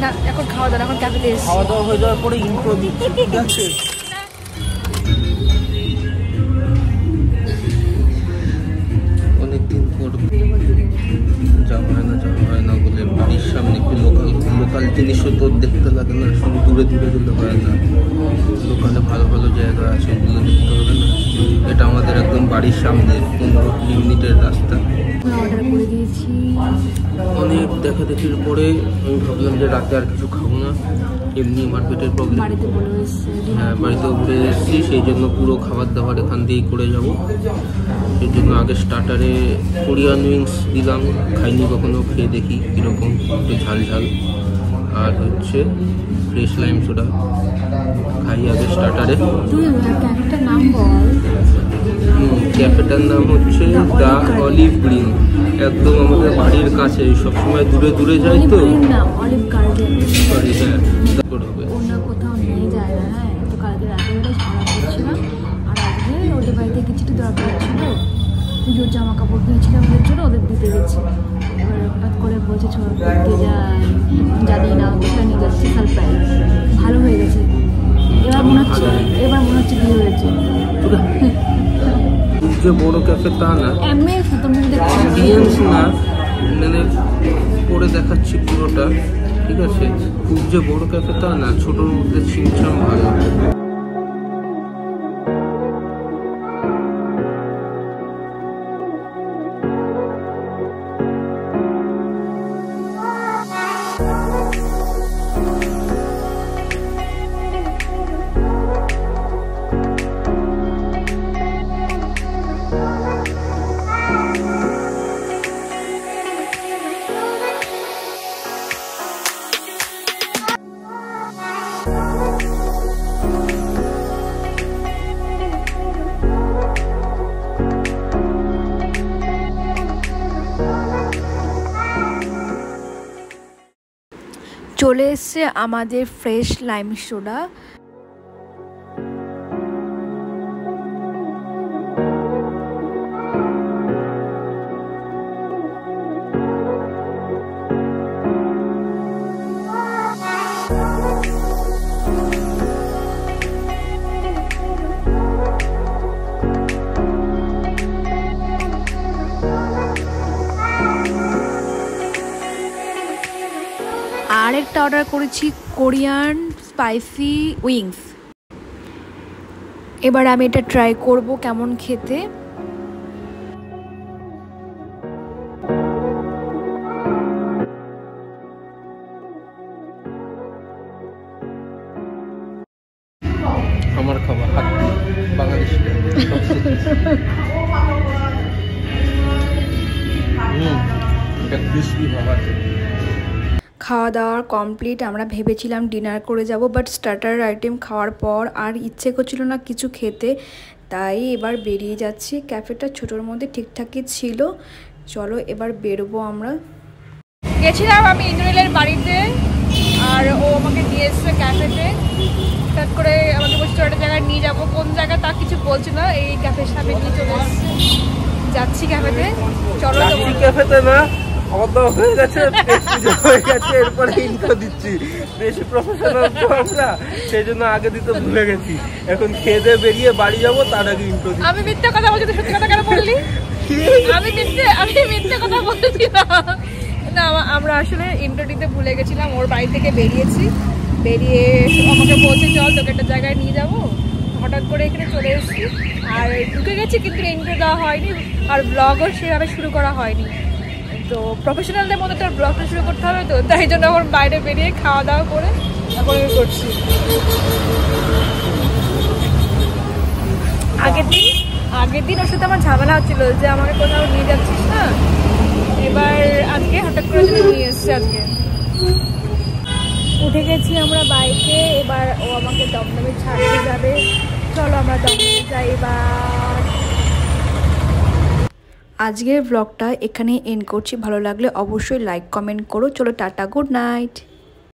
না এখন খাওয়া দাওয়া, এখন ক্যাফেতে এসেছি। খাওয়া দাওয়া হয়ে যাওয়ার পরে ইন্ট্রো দিচ্ছি, ঠিক আছে? অনেকদিন পর যাওয়া হয় না বলে বাড়ির সামনে একটু লোকাল জিনিসও তো দেখতে লাগে না, শুধু দূরে দূরে গেলে হয় না। লোকালে ভালো ভালো জায়গা আছে, ওগুলো দেখতে হবে না। এটা আমাদের একদম বাড়ির সামনে 15 মিনিটের রাস্তা। অর্ডার করে দিয়েছি। অনেক দেখাদেখির পরে আমি ভাবলাম যে রাতে আর কিছু খাবো না, এমনি আমার পেটের প্রবলেম। হ্যাঁ, বাড়িতেও ঘুরে এসেছি, সেই জন্য পুরো খাবার দাবার এখান দিয়েই করে যাব। সেই জন্য আগে স্টার্টারে কোরিয়ান উইংস দিলাম, খাইনি কখনো, খেয়ে দেখি কীরকম, একটু ঝাল ঝাল। আর হচ্ছে ফ্রেশ লাইম সোডা খাই আগে স্টার্টারে। ক্যাফেটার নাম হচ্ছে দ্য অলিভ গ্রিন, একদম আমাদের বাড়ির কাছে। সবসময় দূরে দূরে যাই তো, সরি হ্যাঁ অন্য কোথাও নিয়ে যায় না। হ্যাঁ, তো কালকে রাতে ঝগড়া করছিলাম, আর আজকে ওদের বাড়িতে কিছুটা দরকার ছিল, পুজোর জামা কাপড় কিনেছিলাম ওদের জন্য, ওদের দিতে গেছি। এবার হঠাৎ করে বলছে ঘুরতে যাই, জানি না কোথায় নিয়ে যাচ্ছি, সারপ্রাইজ। ভালো হয়ে গেছে, এবার মনে হচ্ছে বিয়ে হয়েছে। যে বড় ক্যাফে তা না, অ্যাম্বিয়েন্স না, মানে করে দেখাচ্ছি পুরোটা, ঠিক আছে? খুব যে বড় ক্যাফে তা না, ছোটোর মধ্যে ছিমছাম ভালো। চলে এসছে আমাদের ফ্রেশ লাইম সোডা। আরেকটা অর্ডার করেছি কোরিয়ান স্পাইসি উইংস। এবার আমি এটা ট্রাই করব কেমন খেতে। আমার খাবার বাংলাদেশি খাওয়া দাওয়ার কমপ্লিট। আমরা ভেবেছিলাম ডিনার করে যাব, বাট স্টার্টার আইটেম খাওয়ার পর আর ইচ্ছে করছিল না কিছু খেতে, তাই এবার বেরিয়ে যাচ্ছি। ক্যাফেটা ছোটোর মধ্যে ঠিকঠাকই ছিল। চলো এবার বেরোবো আমরা। গেছিলাম আমি ইন্দ্রিলের বাড়িতে, আর ও আমাকে নিয়ে এসছে ক্যাফেতে। হঠাৎ করে আমাকে বলছে একটা জায়গায় নিয়ে যাবো, কোন জায়গা তা কিছু বলছি না, এই ক্যাফের সামনে নিয়ে চলে এসছে। যাচ্ছি ক্যাফেতে। চলো ক্যাফেতে না, হয়ে গেছে, এরপরে ইন্ট্রো দিচ্ছি। বেশি প্রফেশনাল তো আমরা, সেই জন্য আগে দিতে ভুলে গেছি। এখন খেয়ে দিয়ে বেরিয়ে বাড়ি যাবো, তার আগে ইন্ট্রো দিচ্ছি। আমি মিথ্যে কথা বলছি, সত্যি কথা কেন বললি? আমি মিথ্যে কথা বলছি না। আমরা আসলে ইন্ট্রো দিতে ভুলে গেছিলাম। ওর বাড়ি থেকে বেরিয়েছি, বেরিয়ে আমাকে বলছে চল তোকে একটা জায়গায় নিয়ে যাবো। হঠাৎ করে এখানে চলে এসেছি, আর ঢুকে গেছি, কিন্তু ইন্ট্রো দেওয়া হয়নি, আর ব্লগও সেভাবে শুরু করা হয়নি। তো প্রফেশনালদের মধ্যে তো ব্লগটা শুরু করতে হবে, তো তাই জন্য এখন বাইরে বেরিয়ে খাওয়া দাওয়া করে তারপরে করছি। আগের দিন ওর সাথে আমার ঝামেলা হচ্ছিল যে আমাকে কোথাও নিয়ে যাচ্ছিস না, এবার আজকে হঠাৎ করে নিয়ে এসছে। আজকে উঠে গেছি আমরা বাইকে, এবার ও আমাকে দমদমে ছাড়তে যাবে। চলো আমরা দমদমে যাই এবার। আজকের ব্লগটা এখানেই এন্ড করছি। ভালো লাগলে অবশ্যই লাইক কমেন্ট করো। চলো টাটা, গুড নাইট।